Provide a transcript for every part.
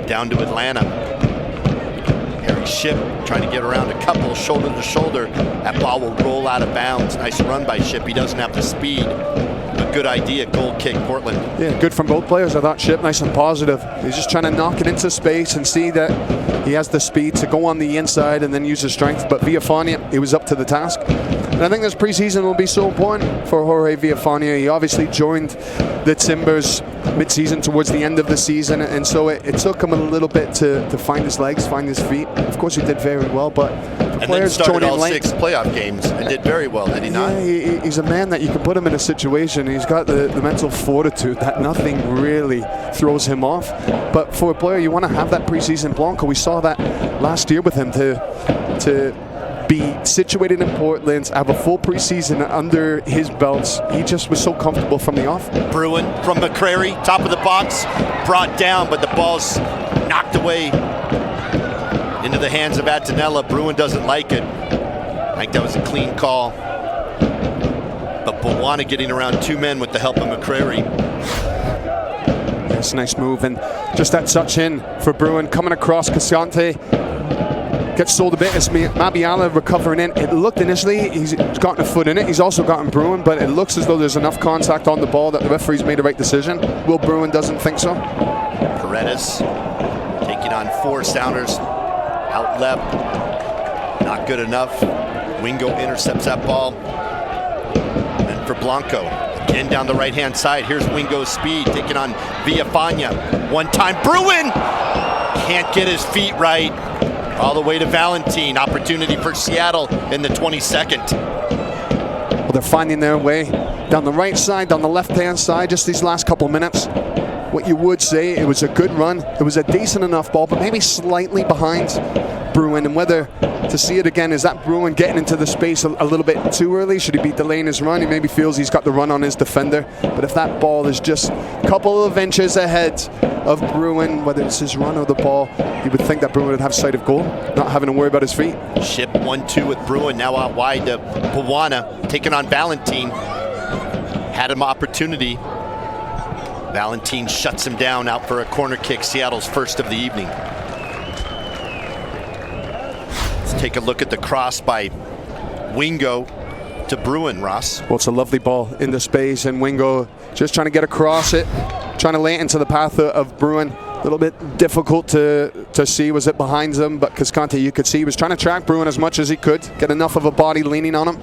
down to Atlanta. Harry Shipp trying to get around a couple, shoulder to shoulder. That ball will roll out of bounds. Nice run by Shipp. He doesn't have the speed. A good idea, goal kick, Portland. Yeah, good from both players. I thought Shipp nice and positive. He's just trying to knock it into space and see that he has the speed to go on the inside and then use his strength. But Villafania, he was up to the task. And I think this preseason will be so important for Jorge Villafania. He obviously joined the Timbers mid-season towards the end of the season, and so it took him a little bit to find his legs, find his feet. Of course, he did very well, but the players started all late. 6 playoff games and did very well, did he not? Yeah, he's a man that you can put him in a situation. He's got the mental fortitude that nothing really throws him off. But for a player, you want to have that preseason Blanco. We saw that last year with him to be situated in Portland, have a full preseason under his belts. He just was so comfortable from the off. Bruin from McCrary, top of the box, brought down, but the ball's knocked away into the hands of Attinella. Bruin doesn't like it. I think that was a clean call. But Bwana getting around 2 men with the help of McCrary. It's a nice move, and just that touch in for Bruin coming across. Cascante gets sold a bit. It's Mabiala recovering in. It looked initially, he's gotten a foot in it. He's also gotten Bruin, but it looks as though there's enough contact on the ball that the referee's made the right decision. Will Bruin doesn't think so. Paredes taking on 4 Sounders. Out left. Not good enough. Wingo intercepts that ball. And for Blanco. Again down the right-hand side. Here's Wingo's speed taking on Villafania. One time. Bruin! Can't get his feet right. All the way to Valentine. Opportunity for Seattle in the 22nd. Well, they're finding their way down the right side, down the left-hand side, just these last couple minutes. What you would say, it was a good run. It was a decent enough ball, but maybe slightly behind Bruin. And whether to see it again, is that Bruin getting into the space a little bit too early? Should he be delaying his run? He maybe feels he's got the run on his defender. But if that ball is just a couple of inches ahead of Bruin, whether it's his run or the ball, you would think that Bruin would have sight of goal, not having to worry about his feet. Shipp 1-2 with Bruin, now out wide to Bwana, taking on Valentine. Had an opportunity. Valentine shuts him down, out for a corner kick, Seattle's first of the evening. Let's take a look at the cross by Wingo to Bruin, Ross. Well, it's a lovely ball into space, and Wingo just trying to get across it, trying to lay it into the path of Bruin. A little bit difficult to see, was it behind him, but Cascante, you could see, he was trying to track Bruin as much as he could, get enough of a body leaning on him.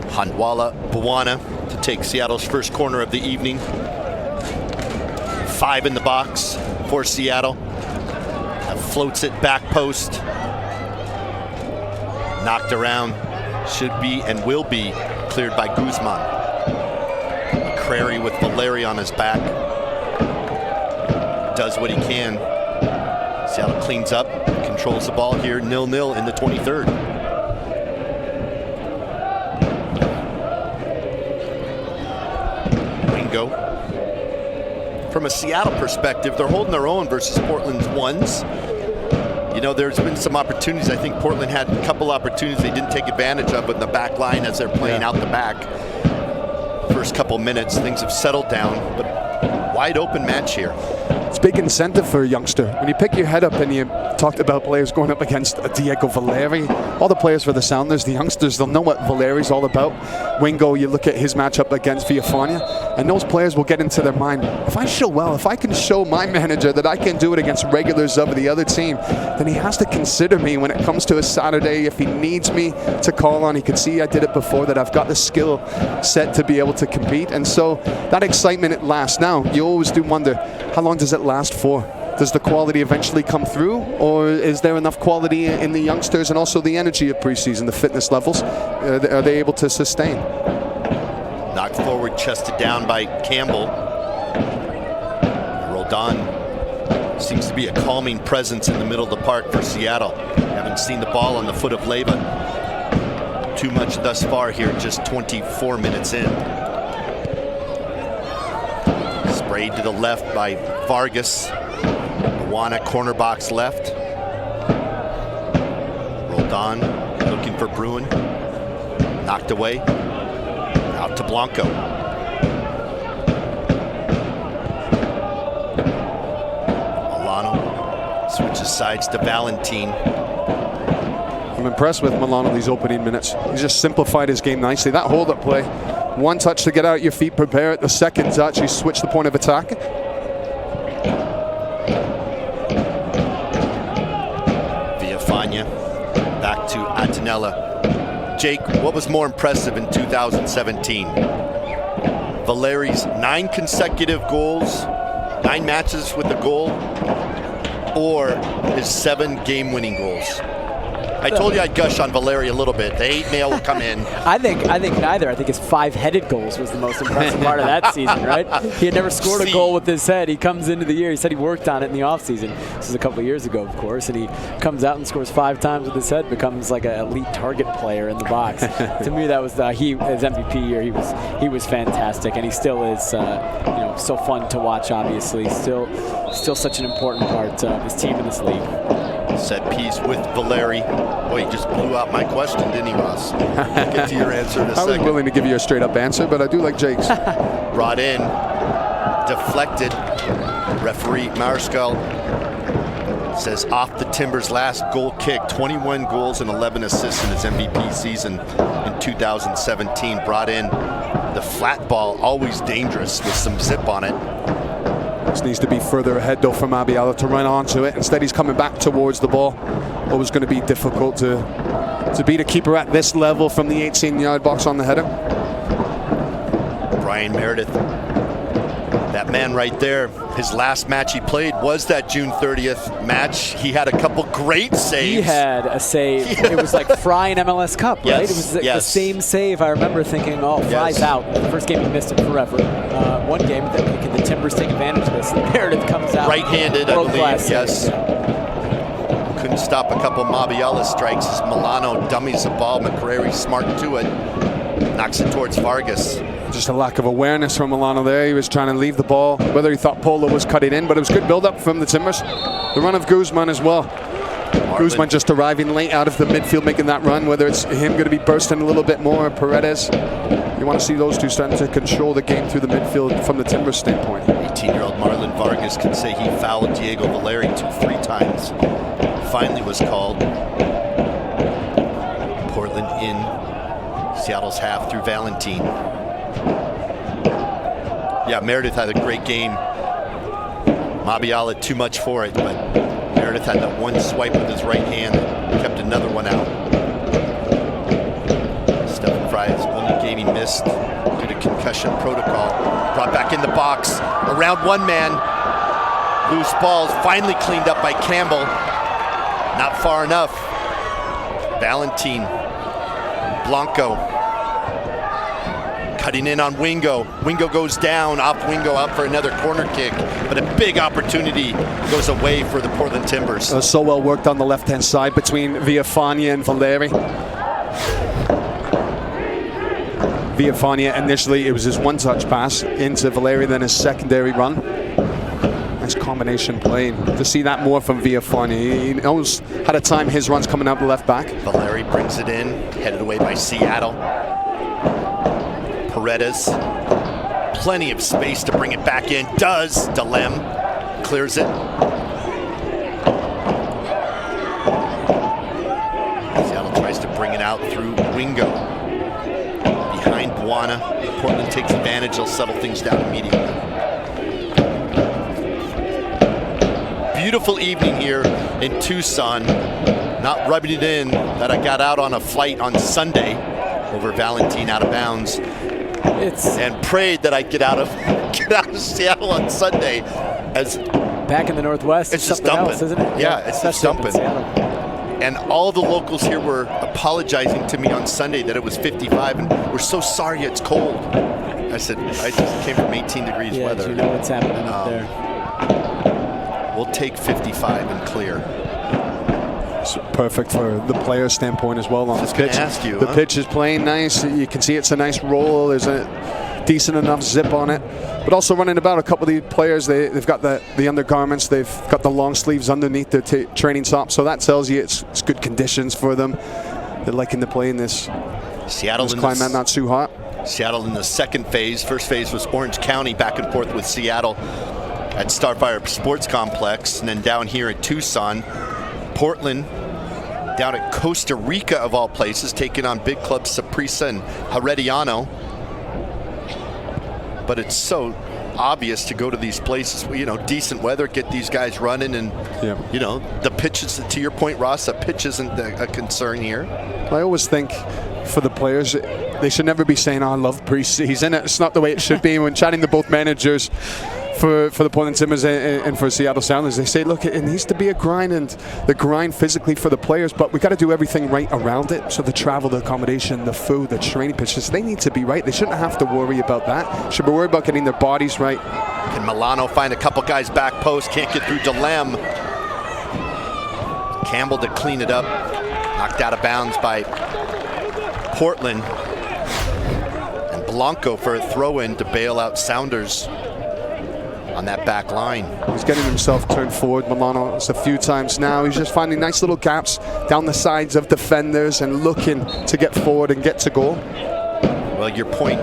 Handwala Bwana to take Seattle's first corner of the evening. 5 in the box for Seattle. Floats it back post. Knocked around. Should be and will be cleared by Guzman. McCrary with Valeri on his back. Does what he can. Seattle cleans up, controls the ball here, 0-0 in the 23rd. Wingo. From a Seattle perspective, they're holding their own versus Portland's ones. You know, there's been some opportunities. I think Portland had a couple opportunities they didn't take advantage of in the back line as they're playing out the back. First couple minutes, things have settled down, but wide open match here. It's big incentive for a youngster. When you pick your head up and you talked about players going up against Diego Valeri, all the players for the Sounders, the youngsters, they'll know what Valeri's all about. Wingo, you look at his matchup against Villafania, and those players will get into their mind, if I show well, if I can show my manager that I can do it against regulars of the other team, then he has to consider me when it comes to a Saturday. If he needs me to call on, he can see I did it before, that I've got the skill set to be able to compete. And so that excitement, it lasts. Now, you always do wonder, how long does it last for? Does the quality eventually come through, or is there enough quality in the youngsters and also the energy of preseason, the fitness levels? Are they able to sustain? Knocked forward, chested down by Campbell. Roldan seems to be a calming presence in the middle of the park for Seattle. Haven't seen the ball on the foot of Leyva too much thus far here, just 24 minutes in. Sprayed to the left by Vargas. Bwana corner box left. Roldan looking for Bruin. Knocked away. Out to Blanco. Milano Switches sides to Valentin. I'm impressed with Milano these opening minutes. He's just simplified his game nicely. That hold-up play, one touch to get out your feet, prepare it. The second touch, he switched the point of attack. Villafana back to Attinella. Jake, what was more impressive in 2017? Valeri's 9 consecutive goals, 9 matches with a goal, or his 7 game-winning goals? I told you I'd gush on Valeri a little bit. The hate mail will come in. I think neither. I think his 5-headed goals was the most impressive part of that season, right? He had never scored a goal with his head. He comes into the year. He said he worked on it in the offseason. This is a couple of years ago, of course, and he comes out and scores 5 times with his head, becomes like an elite target player in the box. To me, that was his MVP year. He was fantastic, and he still is. So fun to watch. Obviously, still such an important part of his team in this league. Set piece with Valeri. Boy, he just blew out my question, didn't he, Ross? Get to your answer in a second. I was willing to give you a straight-up answer, but I do like Jake's. Brought in, deflected. Referee Mariscal says off the Timbers' last goal kick. 21 goals and 11 assists in his MVP season in 2017. Brought in the flat ball, always dangerous with some zip on it. This needs to be further ahead, though, for Mabiala to run onto it. Instead, he's coming back towards the ball. Always going to be difficult to beat a keeper at this level from the 18-yard box on the header. Brian Meredith, that man right there, his last match he played was that June 30th match. He had a couple great saves. He had a save. It was like Fry in MLS Cup, right? Yes, It was the same save. I remember thinking, oh, Fry's out. The first game he missed it forever. One game, can the Timbers take advantage of this? Meredith comes out. Right-handed, I believe, yes. Yeah. Couldn't stop a couple Mabiala strikes as Milano dummies the ball. McCrary smart to it. Knocks it towards Vargas. Just a lack of awareness from Milano there. He was trying to leave the ball, whether he thought Polo was cutting in, but it was good build-up from the Timbers. The run of Guzman as well. Guzman just arriving late out of the midfield, making that run, whether it's him going to be bursting a little bit more, or Paredes. You want to see those two starting to control the game through the midfield from the Timbers standpoint. 18-year-old Marlon Vargas can say he fouled Diego Valeri 3 times. Finally was called. Portland in Seattle's half through Valentin. Yeah, Meredith had a great game. Mabiala too much for it, but Meredith had that one swipe with his right hand that kept another one out. Stephen Fry's only game he missed due to concussion protocol. Brought back in the box, around one man. Loose balls finally cleaned up by Campbell. Not far enough. Valentin. Blanco. Cutting in on Wingo. Wingo goes down, off Wingo, out for another corner kick. But a big opportunity goes away for the Portland Timbers. So well worked on the left-hand side between Villafana and Valeri. Villafana, initially, it was his one-touch pass into Valeri, then his secondary run. Nice combination play. To see that more from Villafana. He almost had a time his runs coming out the left back. Valeri brings it in, headed away by Seattle. Paredes, plenty of space to bring it back in. Does Delem, clears it. Seattle tries to bring it out through Wingo. Behind Buana, Portland takes advantage. They'll settle things down immediately. Beautiful evening here in Tucson. Not rubbing it in that I got out on a flight on Sunday over Valentin out of bounds. And prayed that I'd get out of Seattle on Sunday. As back in the Northwest, it's just dumping, else, isn't it? Yeah, it's just dumping. And all the locals here were apologizing to me on Sunday that it was 55, and we're so sorry it's cold. I said, I just came from 18 degrees weather. You know what's happening up there. We'll take 55 and clear. It's perfect for the player standpoint as well on the pitch. The pitch is playing nice. You can see it's a nice roll. There's a decent enough zip on it. But also running about a couple of the players, they've got the undergarments. They've got the long sleeves underneath their training tops. So that tells you it's good conditions for them. They're liking to play in this. Seattle in climate not too hot. Seattle in the second phase. First phase was Orange County back and forth with Seattle. at Starfire Sports Complex. And then down here at Tucson, Portland down at Costa Rica, of all places, taking on big clubs Saprissa and Herediano. But it's so obvious to go to these places, you know, decent weather, get these guys running, and you know, the pitches, to your point, Ross, the pitch isn't a concern here. I always think for the players, they should never be saying, "Oh, I love preseason." It's not the way it should be. When chatting to both managers for the Portland Timbers and for Seattle Sounders, they say, look, it needs to be a grind, and the grind physically for the players, but we got to do everything right around it. So the travel, the accommodation, the food, the training pitches, they need to be right. They shouldn't have to worry about that. Should be worried about getting their bodies right. Can Milano find a couple guys back post? Can't get through Delem. Campbell to clean it up. Knocked out of bounds by Portland. And Blanco for a throw-in to bail out Sounders on that back line. He's getting himself turned forward, Milano, a few times now. He's just finding nice little gaps down the sides of defenders and looking to get forward and get to goal. Well, your point,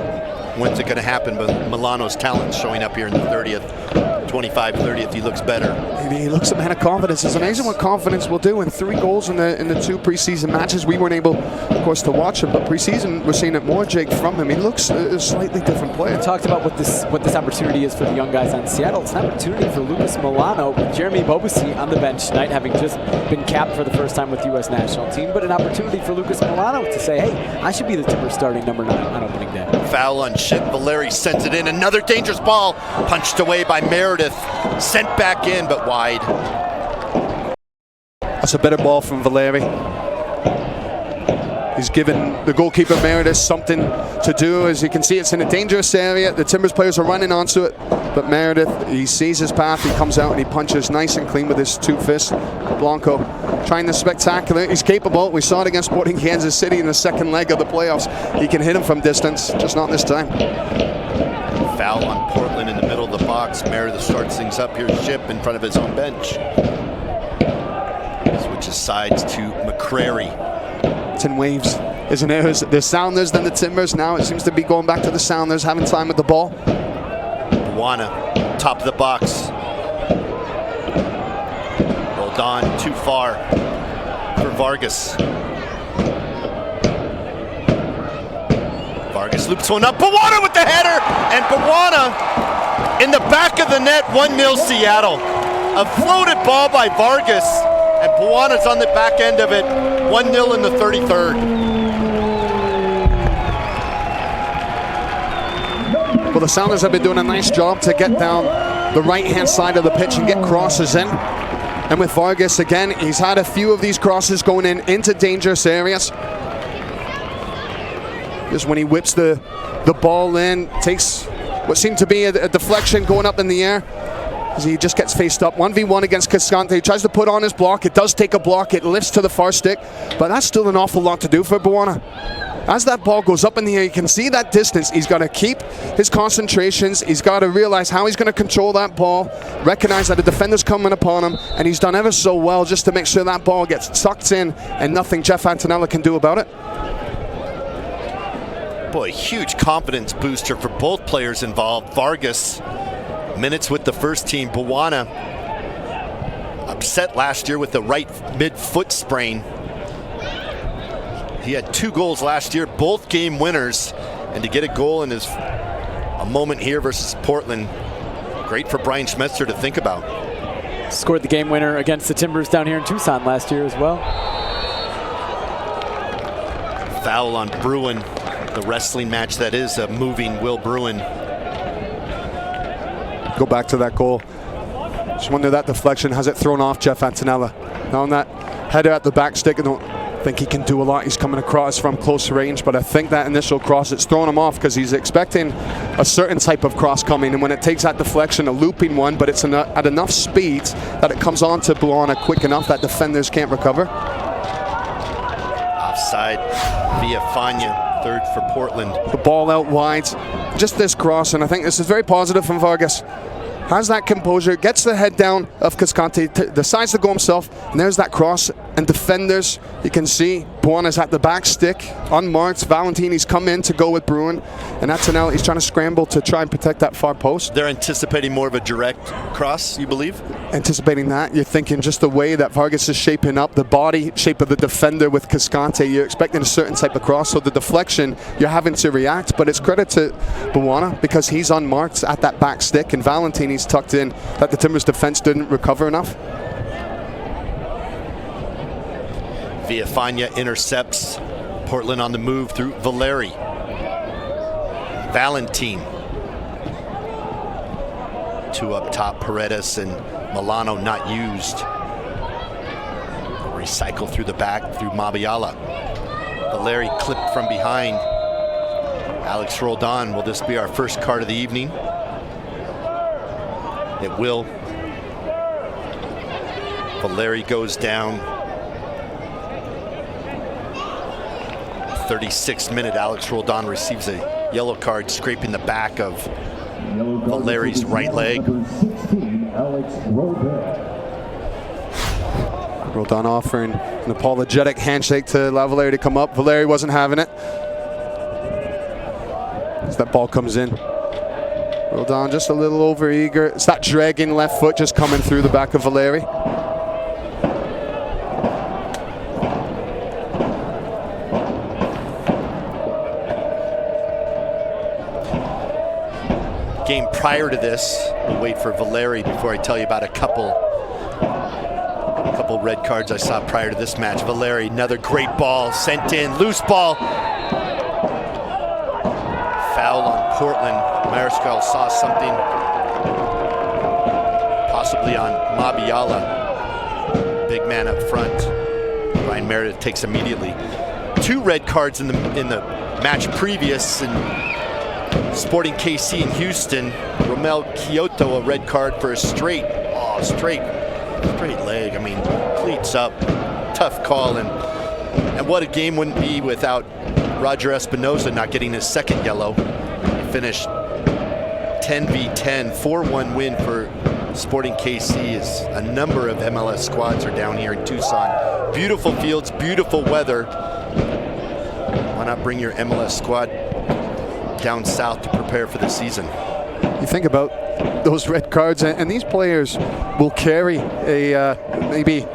when's it going to happen? But Milano's talent showing up here in the 30th, 25, 30th. He looks better. He looks a man of confidence. It's amazing what confidence will do. And 3 goals in the 2 preseason matches. We weren't able, of course, to watch him, but preseason we're seeing it more, Jake, from him. He looks a slightly different player. We talked about what this opportunity is for the young guys on Seattle. It's an opportunity for Lucas Milano, with Jeremy Bobusi on the bench tonight, having just been capped for the first time with the U.S. national team, but an opportunity for Lucas Milano to say, hey, I should be the Timbers starting number 9 on opening day. Foul on Ship. Valeri sends it in. Another dangerous ball punched away by Meredith. Sent back in, but wide. That's a better ball from Valeri. He's given the goalkeeper Meredith something to do. As you can see, it's in a dangerous area. The Timbers players are running onto it, but Meredith, he sees his path, he comes out and he punches nice and clean with his 2 fists. Blanco trying the spectacular. He's capable. We saw it against Sporting Kansas City in the second leg of the playoffs. He can hit him from distance, just not this time. Foul on Portland in the middle of the box. Meredith starts things up here. Ship in front of his own bench. Switches sides to McCrary. It's in waves, isn't it? The Sounders, then the Timbers. Now it seems to be going back to the Sounders, having time with the ball. Buwana, top of the box. Rolled on too far for Vargas. Vargas loops one up. Buwana with the header, and Buwana in the back of the net. 1-0 Seattle. A floated ball by Vargas, and Buwana's on the back end of it. 1-0 in the 33rd. Well, the Sounders have been doing a nice job to get down the right-hand side of the pitch and get crosses in. And with Vargas, again, he's had a few of these crosses going into dangerous areas. Just when he whips the ball in, takes what seemed to be a deflection going up in the air, as he just gets faced up. 1v1 against Cascante. He tries to put on his block. It does take a block. It lifts to the far stick, but that's still an awful lot to do for Buwana. As that ball goes up in the air, you can see that distance. He's got to keep his concentrations. He's got to realize how he's going to control that ball, recognize that the defender's coming upon him, and he's done ever so well just to make sure that ball gets sucked in and nothing Jeff Antonella can do about it. Boy, huge confidence booster for both players involved. Vargas, minutes with the first team. Buwana, upset last year with the right mid-foot sprain. He had 2 goals last year, both game winners. And to get a goal in a moment here versus Portland, great for Brian Schmetzer to think about. Scored the game winner against the Timbers down here in Tucson last year as well. Foul on Bruin. The wrestling match that is moving Will Bruin. Go back to that goal. Just wonder that deflection, has it thrown off Jeff Antonella? Now on that header at the back stick, I don't think he can do a lot. He's coming across from close range, but I think that initial cross, it's thrown him off because he's expecting a certain type of cross coming, and when it takes that deflection, a looping one, but it's at enough speed that it comes on to Buwana quick enough that defenders can't recover. Offside via Fania. Third for Portland. The ball out wide. Just this cross, and I think this is very positive from Vargas. Has that composure, gets the head down of Cascante, decides to go himself, and there's that cross, And defenders, you can see Buona's at the back stick, unmarked. Valentini's come in to go with Bruin. And Antonelli's trying to scramble to try and protect that far post. They're anticipating more of a direct cross, you believe? Anticipating that, you're thinking just the way that Vargas is shaping up, the body shape of the defender with Cascante, you're expecting a certain type of cross. So the deflection, you're having to react. But it's credit to Buona because he's unmarked at that back stick. And Valentini's tucked in that the Timbers defense didn't recover enough. Villafana intercepts. Portland on the move through Valeri. Valentin. Two up top, Paredes and Milano not used. Recycle through the back through Mabiala. Valeri clipped from behind. Alex Roldan, will this be our first card of the evening? It will. Valeri goes down. 36th minute, Alex Roldan receives a yellow card, scraping the back of Valeri's right leg. Roldan offering an apologetic handshake to Valeri to come up. Valeri wasn't having it. As that ball comes in. Roldan just a little over eager. It's that dragging left foot just coming through the back of Valeri. Game prior to this, we'll wait for Valeri before I tell you about a couple red cards I saw prior to this match. Valeri, another great ball, sent in, loose ball. Foul on Portland. Mariscal saw something, possibly on Mabiala. Big man up front. Brian Meredith takes immediately. Two red cards in the match previous, and Sporting KC in Houston. Romel Kyoto, a red card for a straight leg. I mean, cleats up, tough call, and what a game wouldn't be without Roger Espinoza not getting his second yellow. He finished 10v10, 4-1 win for Sporting KC as a number of MLS squads are down here in Tucson. Beautiful fields, beautiful weather. Why not bring your MLS squad down south to prepare for the season? You think about those red cards, and these players will carry a maybe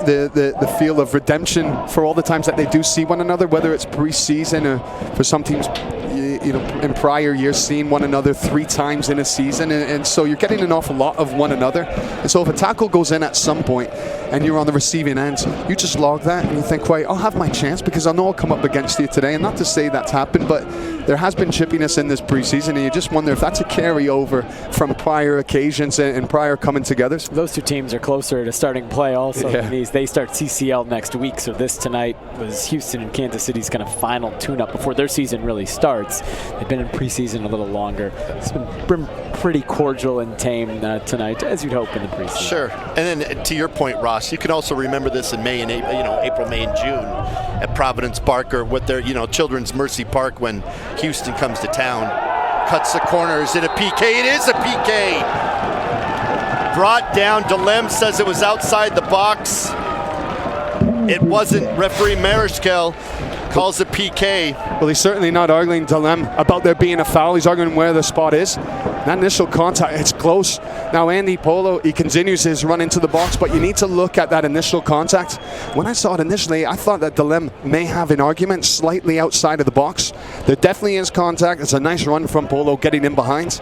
the feel of redemption for all the times that they do see one another, whether it's preseason or for some teams, you know, in prior years seeing one another 3 times in a season, and so you're getting an awful lot of one another. And so if a tackle goes in at some point and you're on the receiving end, you just log that and you think, right, I'll have my chance because I know I'll come up against you today. And not to say that's happened, but there has been chippiness in this preseason, and you just wonder if that's a carryover from prior occasions and prior coming togethers. Those two teams are closer to starting play also. Yeah. They start CCL next week, so this tonight was Houston and Kansas City's kind of final tune-up before their season really starts. They've been in preseason a little longer. It's been pretty cordial and tame tonight, as you'd hope in the preseason. Sure. And then to your point, Ross, you can also remember this in May and April, May, and June at Providence Park or with their Children's Mercy Park when Houston comes to town. Cuts the corner. Is it a PK? It is a PK. Brought down. Delem says it was outside the box. It wasn't. Referee Mariscal calls it PK. Well, he's certainly not arguing Delem about there being a foul. He's arguing where the spot is. That initial contact, it's close. Now Andy Polo, he continues his run into the box, but you need to look at that initial contact. When I saw it initially, I thought that Delem may have an argument slightly outside of the box. There definitely is contact. It's a nice run from Polo getting in behind.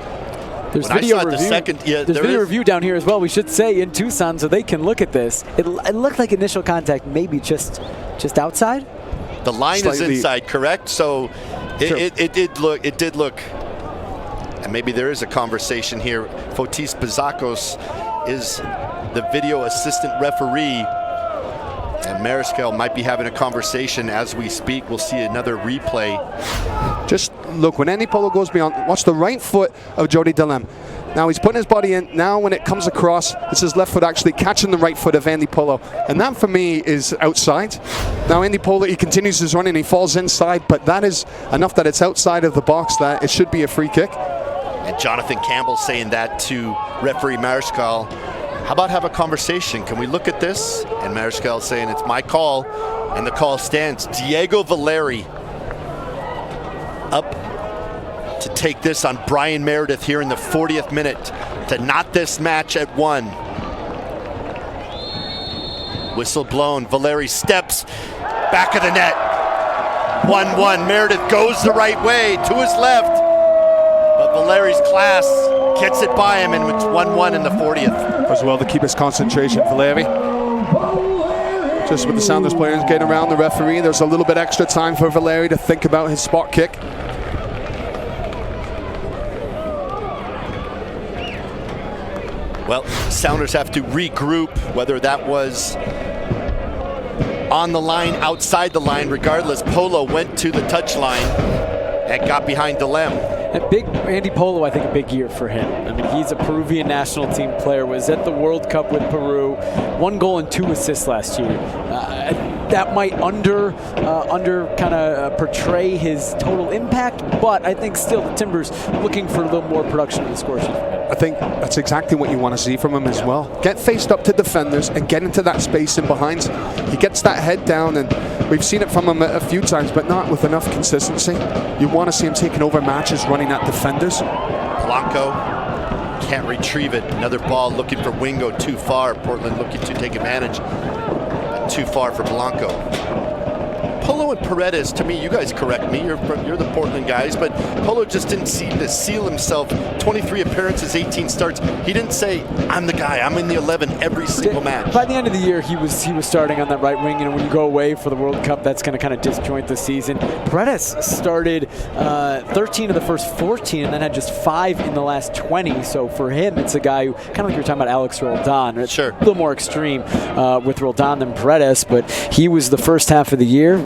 There's video review down here as well, we should say, in Tucson, so they can look at this. It looked like initial contact maybe just outside. The line slightly is inside, correct? So it did look, and maybe there is a conversation here. Fotis Bazakos is the video assistant referee, and Mariscal might be having a conversation as we speak. We'll see another replay. Just look, when Andy Polo goes beyond, watch the right foot of Jody Delem. Now he's putting his body in. Now when it comes across, it's his left foot actually catching the right foot of Andy Polo. And that for me is outside. Now Andy Polo, he continues his run and he falls inside, but that is enough that it's outside of the box that it should be a free kick. And Jonathan Campbell saying that to referee Mariscal. how about have a conversation? Can we look at this? And Mariscal saying it's my call, and the call stands. Diego Valeri up to take this on Brian Meredith here in the 40th minute to knot this match at 1. Whistle blown. Valeri steps back of the net. 1-1. Meredith goes the right way to his left, but Valeri's class gets it by him, and it's 1-1 in the 40th. As well to keep his concentration, Valeri. Just with the Sounders players getting around the referee, there's a little bit extra time for Valeri to think about his spot kick. Well, Sounders have to regroup, whether that was on the line, outside the line. Regardless, Polo went to the touchline and got behind Delem. And big Andy Polo, I think a big year for him. I mean, he's a Peruvian national team player, was at the World Cup with Peru, 1 goal and 2 assists last year. That might under kind of portray his total impact, but I think still the Timbers looking for a little more production in the score sheet. I think that's exactly what you want to see from him as well. Get faced up to defenders and get into that space in behind. He gets that head down, and we've seen it from him a few times, but not with enough consistency. You want to see him taking over matches, running at defenders. Blanco can't retrieve it. Another ball looking for Wingo, too far. Portland looking to take advantage, but too far for Blanco. Polo and Paredes, to me, you guys correct me, you're the Portland guys, but Polo just didn't seem to seal himself. 23 appearances, 18 starts. He didn't say, I'm the guy, I'm in the 11 every single match. By the end of the year, he was starting on that right wing, and when you go away for the World Cup, that's going to kind of disjoint the season. Paredes started 13 of the first 14, and then had just 5 in the last 20, so for him, it's a guy who, kind of like you were talking about Alex Roldan, it's sure, a little more extreme with Roldan than Paredes, but he was the first half of the year,